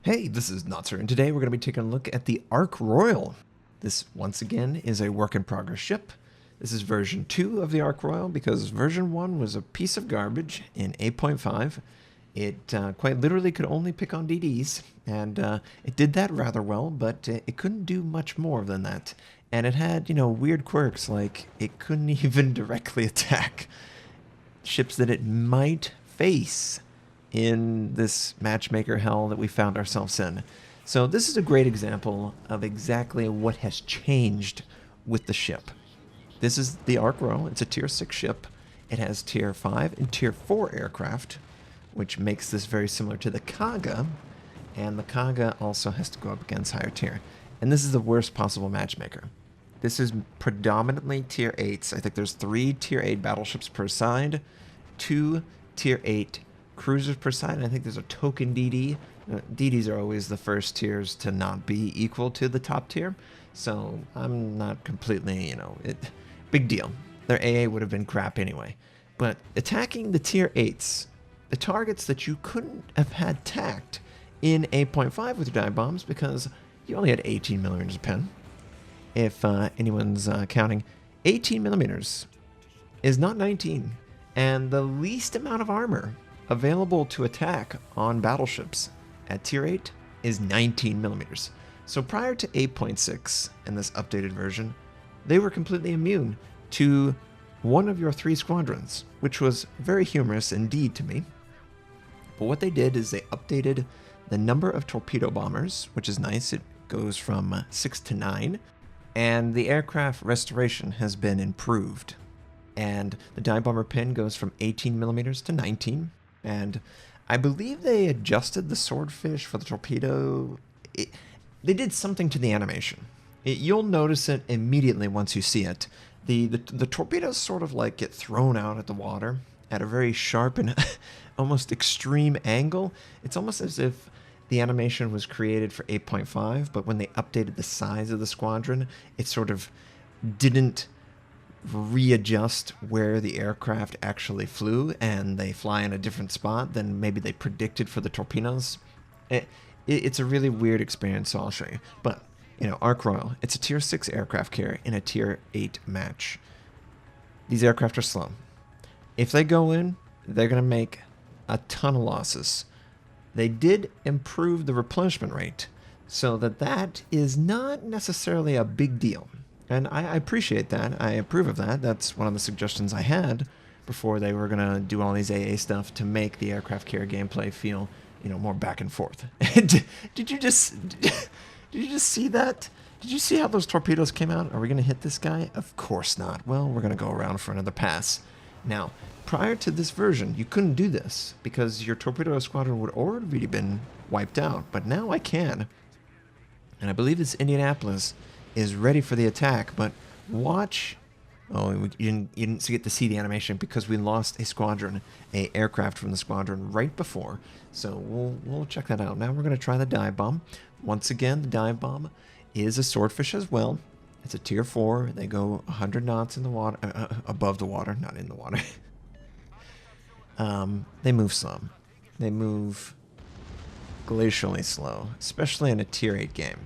Hey, this is Notser, and today we're going to be taking a look at the Ark Royal. This, once again, is a work-in-progress ship. This is version 2 of the Ark Royal, because version 1 was a piece of garbage in 8.5. It quite literally could only pick on DDs, and it did that rather well, but it couldn't do much more than that. And it had, weird quirks, like it couldn't even directly attack ships that it might face in this matchmaker hell that we found ourselves in. So this is a great example of exactly what has changed with the ship. This is the Ark Royal. It's a tier 6 ship. It has tier 5 and tier 4 aircraft, which makes this very similar to the Kaga, and the Kaga also has to go up against higher tier. And this is the worst possible matchmaker. This is predominantly tier 8s. I think there's 3 tier 8 battleships per side, 2 tier 8 cruisers per side, and I think there's a token DD. DDs are always the first tiers to not be equal to the top tier, so I'm not completely, big deal. Their AA would have been crap anyway. But attacking the tier 8s, the targets that you couldn't have had tacked in 8.5 with your dive bombs because you only had 18 millimeters of pen. If anyone's counting, 18 millimeters is not 19, and the least amount of armor available to attack on battleships at tier 8 is 19 millimeters. So prior to 8.6 in this updated version, they were completely immune to one of your 3 squadrons, which was very humorous indeed to me. But what they did is they updated the number of torpedo bombers, which is nice. It goes from 6 to 9, and the aircraft restoration has been improved. And the dive bomber pin goes from 18 millimeters to 19. And I believe they adjusted the swordfish for the torpedo. They did something to the animation. You'll notice it immediately once you see it. The torpedoes sort of like get thrown out at the water at a very sharp and almost extreme angle. It's almost as if the animation was created for 8.5, but when they updated the size of the squadron, it sort of didn't readjust where the aircraft actually flew, and they fly in a different spot than maybe they predicted for the torpedoes. It's a really weird experience, so I'll show you. But, Ark Royal, it's a tier 6 aircraft carrier in a tier 8 match. These aircraft are slow. If they go in, they're going to make a ton of losses. They did improve the replenishment rate, so that is not necessarily a big deal. And I appreciate that. I approve of that. That's one of the suggestions I had before they were going to do all these AA stuff to make the aircraft carrier gameplay feel, more back and forth. Did you just see that? Did you see how those torpedoes came out? Are we going to hit this guy? Of course not. Well, we're going to go around for another pass. Now, prior to this version, you couldn't do this because your torpedo squadron would already been wiped out. But now I can. And I believe this Indianapolis is ready for the attack, but watch. Oh, you didn't get to see the animation because we lost a squadron, a aircraft from the squadron right before. So we'll check that out. Now we're going to try the dive bomb. Once again, the dive bomb is a swordfish as well. It's a tier 4. They go 100 knots in the water, above the water, not in the water. They move slow. They move glacially slow, especially in a tier 8 game.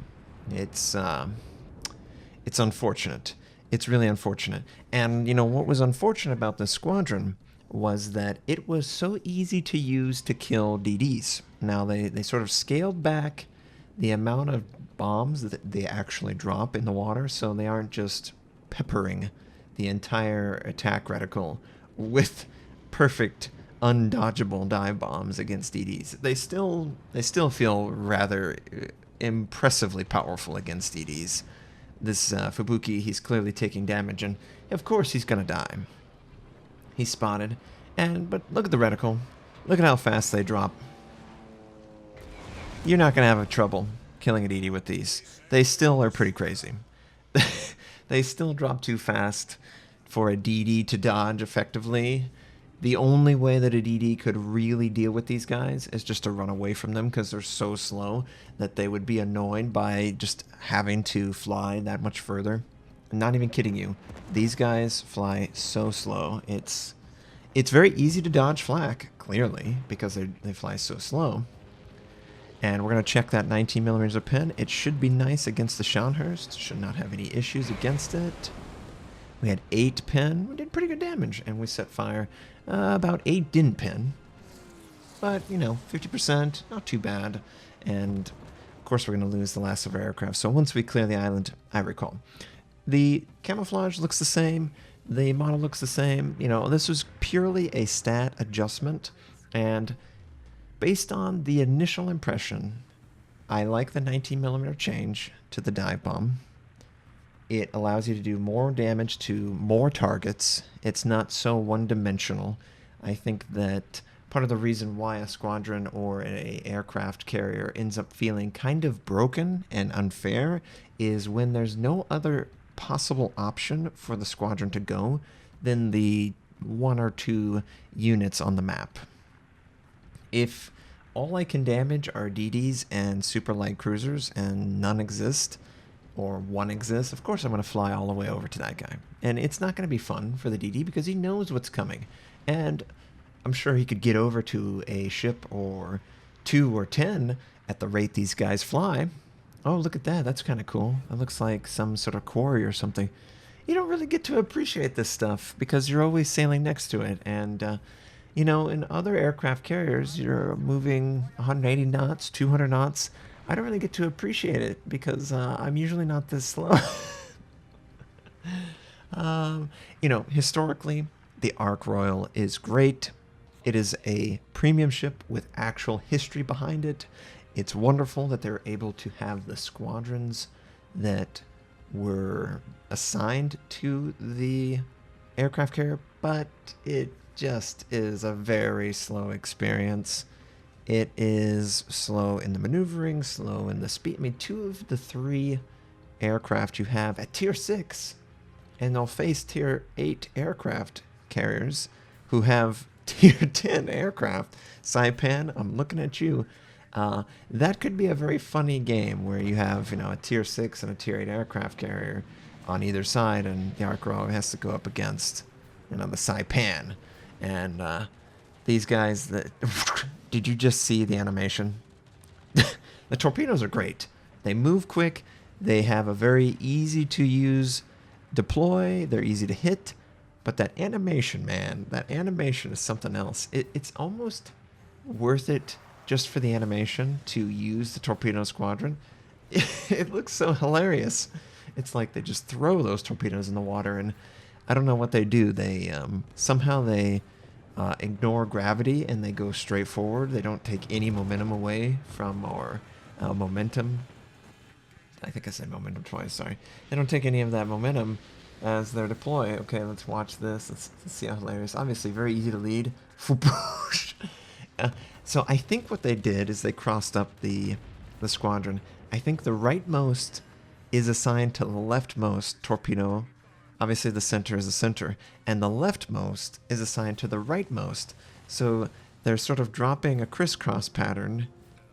It's unfortunate. It's really unfortunate. And, what was unfortunate about this squadron was that it was so easy to use to kill DDs. Now, they sort of scaled back the amount of bombs that they actually drop in the water, so they aren't just peppering the entire attack reticle with perfect, undodgeable dive bombs against DDs. They still feel rather impressively powerful against DDs. This Fubuki, he's clearly taking damage, and of course he's gonna die. He's spotted, but look at the reticle. Look at how fast they drop. You're not gonna have trouble killing a DD with these. They still are pretty crazy. They still drop too fast for a DD to dodge effectively. The only way that a DD could really deal with these guys is just to run away from them because they're so slow that they would be annoyed by just having to fly that much further. I'm not even kidding you. These guys fly so slow. It's very easy to dodge flak, clearly, because they fly so slow. And we're going to check that 19 millimeters of pin. It should be nice against the Scharnhorst. Should not have any issues against it. We had 8 pin. We did pretty good damage. And we set fire. About 8 didn't pin. But, you know, 50%, not too bad. And, of course, we're going to lose the last of our aircraft. So once we clear the island, I recall. The camouflage looks the same. The model looks the same. You know, this was purely a stat adjustment. And based on the initial impression, I like the 19mm change to the dive bomb. It allows you to do more damage to more targets. It's not so one-dimensional. I think that part of the reason why a squadron or an aircraft carrier ends up feeling kind of broken and unfair is when there's no other possible option for the squadron to go than the 1 or 2 units on the map. If all I can damage are DDs and super light cruisers and none exist, or 1 exists, of course I'm going to fly all the way over to that guy. And it's not going to be fun for the DD because he knows what's coming. And I'm sure he could get over to a ship or 2 or 10 at the rate these guys fly. Oh, look at that. That's kind of cool. That looks like some sort of quarry or something. You don't really get to appreciate this stuff because you're always sailing next to it. And, you know, in other aircraft carriers, you're moving 180 knots, 200 knots. I don't really get to appreciate it because I'm usually not this slow. You know, historically, the Ark Royal is great. It is a premium ship with actual history behind it. It's wonderful that they're able to have the squadrons that were assigned to the aircraft carrier, but it just is a very slow experience. It is slow in the maneuvering, slow in the speed. I mean, 2 of the 3 aircraft you have at Tier 6, and they'll face Tier 8 aircraft carriers who have Tier 10 aircraft. Saipan, I'm looking at you. That could be a very funny game where you have, you know, a Tier 6 and a Tier 8 aircraft carrier on either side, and the Ark Royal has to go up against, you know, the Saipan. And these guys that... Did you just see the animation? The torpedoes are great. They move quick. They have a very easy to use deploy. They're easy to hit. But that animation, man, that animation is something else. It's almost worth it just for the animation to use the torpedo squadron. It looks so hilarious. It's like they just throw those torpedoes in the water, and I don't know what they do. They somehow they ignore gravity and they go straight forward. They don't take any momentum away from our momentum. I think I said momentum twice, sorry. They don't take any of that momentum as their deploy. Okay, let's watch this. Let's see how hilarious. Obviously, very easy to lead. So I think what they did is they crossed up the squadron. I think the rightmost is assigned to the leftmost torpedo. Obviously, the center is the center, and the leftmost is assigned to the rightmost. So they're sort of dropping a crisscross pattern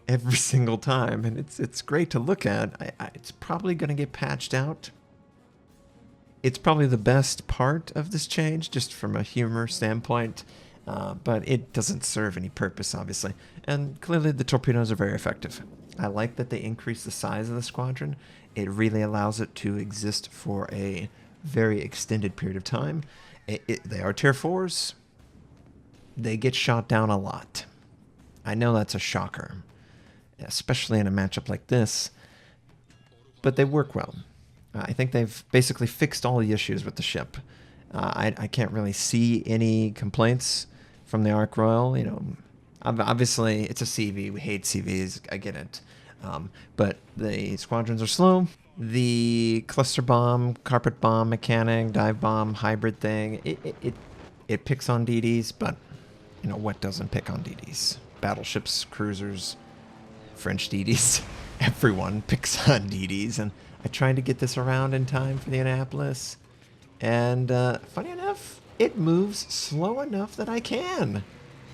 every single time, and it's great to look at. It's probably going to get patched out. It's probably the best part of this change, just from a humor standpoint, but it doesn't serve any purpose, obviously. And clearly, the torpedoes are very effective. I like that they increase the size of the squadron. It really allows it to exist for a very extended period of time. They are Tier 4s. They get shot down a lot. I know that's a shocker, especially in a matchup like this, but they work well. I think they've basically fixed all the issues with the ship. I can't really see any complaints from the Ark Royal. You know, obviously it's a CV. We hate CVs. I get it. But the squadrons are slow. The cluster bomb, carpet bomb mechanic, dive bomb hybrid thing, it picks on DDs, but you know what doesn't pick on DDs? Battleships, cruisers, French DDs, everyone picks on DDs. And I tried to get this around in time for the Annapolis, and funny enough, it moves slow enough that I can.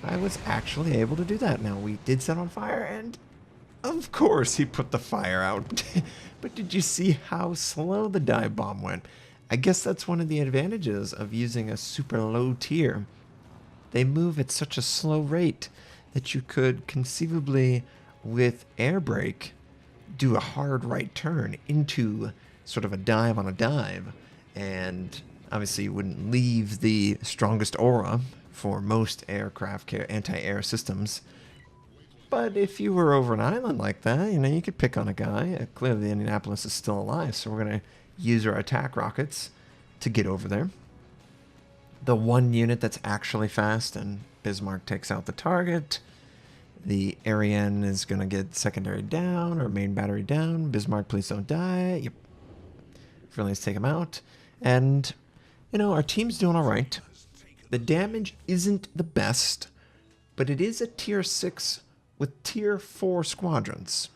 I was actually able to do that. Now, we did set on fire, and of course he put the fire out. But did you see how slow the dive bomb went? I guess that's one of the advantages of using a super low tier. They move at such a slow rate that you could conceivably with air brake, do a hard right turn into sort of a dive on a dive. And obviously you wouldn't leave the strongest aura for most aircraft anti-air systems. But if you were over an island like that, you could pick on a guy. Clearly the Indianapolis is still alive, so we're going to use our attack rockets to get over there. The one unit that's actually fast, and Bismarck takes out the target. The Ariane is going to get secondary down, or main battery down. Bismarck, please don't die. Yep. Friendlies take him out. And, our team's doing all right. The damage isn't the best, but it is a tier 6 with tier 4 squadrons.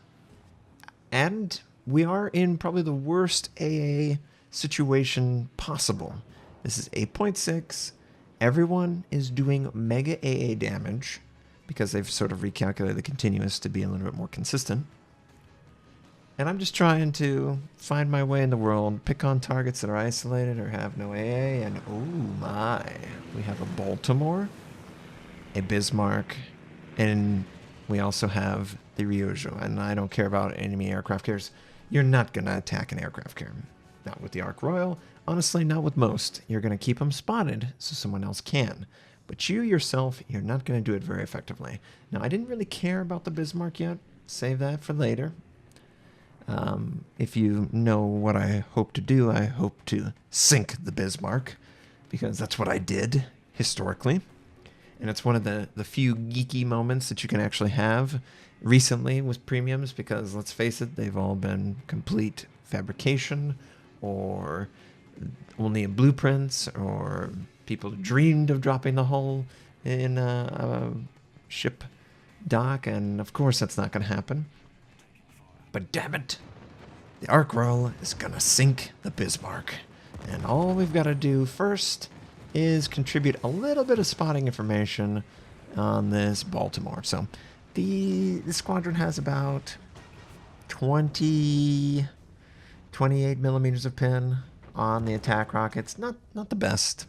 And we are in probably the worst AA situation possible. This is 8.6. Everyone is doing mega AA damage because they've sort of recalculated the continuous to be a little bit more consistent. And I'm just trying to find my way in the world, pick on targets that are isolated or have no AA, and oh my, we have a Baltimore, a Bismarck, and we also have the Ryujo. And I don't care about enemy aircraft carriers. You're not going to attack an aircraft carrier. Not with the Ark Royal. Honestly, not with most. You're going to keep them spotted so someone else can. But you yourself, you're not going to do it very effectively. Now, I didn't really care about the Bismarck yet. Save that for later. If you know what I hope to do, I hope to sink the Bismarck, because that's what I did historically. And it's one of the few geeky moments that you can actually have recently with premiums, because let's face it, they've all been complete fabrication, or only in blueprints, or people dreamed of dropping the hull in a ship dock, and of course that's not going to happen. But damn it, the Ark Royal is going to sink the Bismarck. And all we've got to do first is contribute a little bit of spotting information on this Baltimore. So the squadron has about 28 millimeters of pin on the attack rockets. Not the best.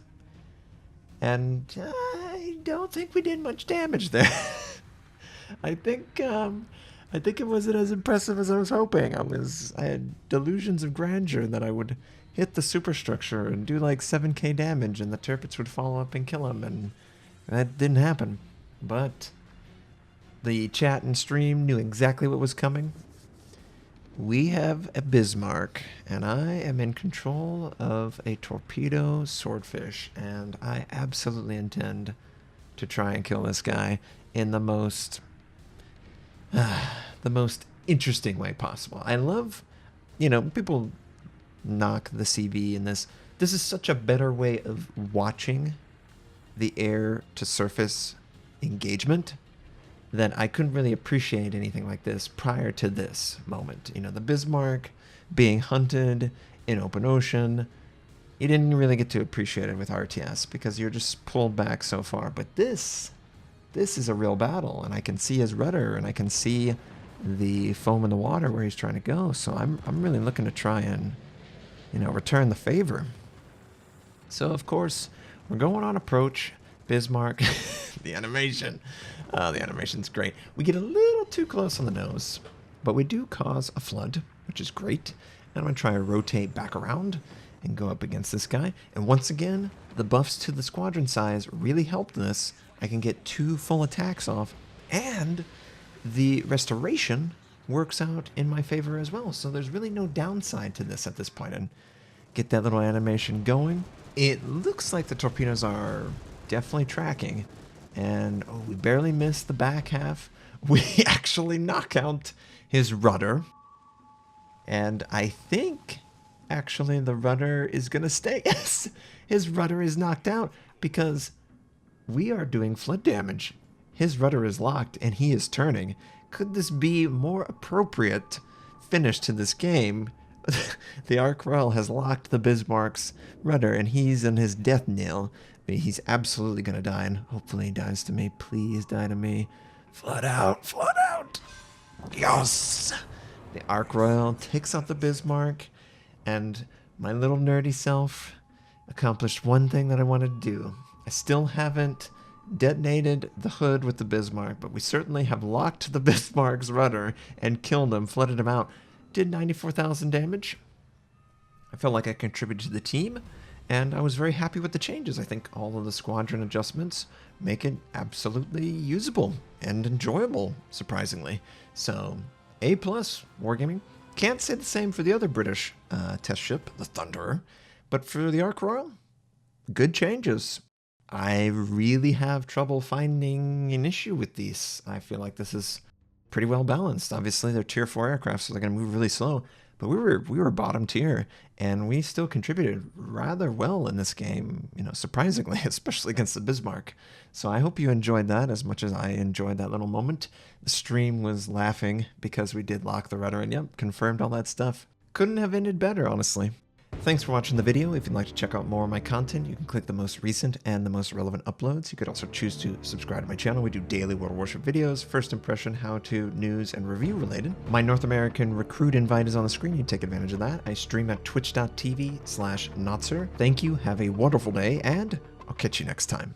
And I don't think we did much damage there. I think it wasn't as impressive as I was hoping. I had delusions of grandeur that I would hit the superstructure and do like 7k damage and the Tirpitz would follow up and kill him, and that didn't happen. But the chat and stream knew exactly what was coming. We have a Bismarck, and I am in control of a Torpedo Swordfish, and I absolutely intend to try and kill this guy in the most interesting way possible. I love, people knock the CV in this. This is such a better way of watching the air to surface engagement that I couldn't really appreciate anything like this prior to this moment. The Bismarck being hunted in open ocean, you didn't really get to appreciate it with RTS because you're just pulled back so far. But this is a real battle, and I can see his rudder, and I can see the foam in the water where he's trying to go. So I'm really looking to try and, return the favor. So of course we're going on approach. Bismarck, the animation's great. We get a little too close on the nose, but we do cause a flood, which is great. And I'm going to try to rotate back around and go up against this guy. And once again, the buffs to the squadron size really helped this. I can get 2 full attacks off, and the restoration works out in my favor as well. So there's really no downside to this at this point. And get that little animation going. It looks like the torpedoes are definitely tracking. And we barely missed the back half. We actually knock out his rudder. And I think actually the rudder is going to stay. Yes, his rudder is knocked out because we are doing flood damage. His rudder is locked and he is turning. Could this be more appropriate finish to this game? The Ark Royal has locked the Bismarck's rudder and he's in his death knell. He's absolutely going to die, and hopefully he dies to me. Please die to me. Flood out, flood out. Yes! The Ark Royal takes out the Bismarck, and my little nerdy self accomplished one thing that I wanted to do. I still haven't detonated the hood with the Bismarck, but we certainly have locked the Bismarck's rudder and killed him, flooded him out. Did 94,000 damage. I felt like I contributed to the team, and I was very happy with the changes. I think all of the squadron adjustments make it absolutely usable and enjoyable, surprisingly. So, A+, Wargaming. Can't say the same for the other British test ship, the Thunderer, but for the Ark Royal, good changes. I really have trouble finding an issue with these. I feel like this is pretty well balanced. Obviously, they're tier 4 aircraft, so they're going to move really slow. But we were bottom tier, and we still contributed rather well in this game, you know, surprisingly, especially against the Bismarck. So I hope you enjoyed that as much as I enjoyed that little moment. The stream was laughing because we did lock the rudder, and yep, confirmed all that stuff. Couldn't have ended better, honestly. Thanks for watching the video. If you'd like to check out more of my content, you can click the most recent and the most relevant uploads. You could also choose to subscribe to my channel. We do daily World of Warship videos, first impression, how-to, news, and review related. My North American recruit invite is on the screen. You take advantage of that. I stream at twitch.tv/Notser. Thank you, have a wonderful day, and I'll catch you next time.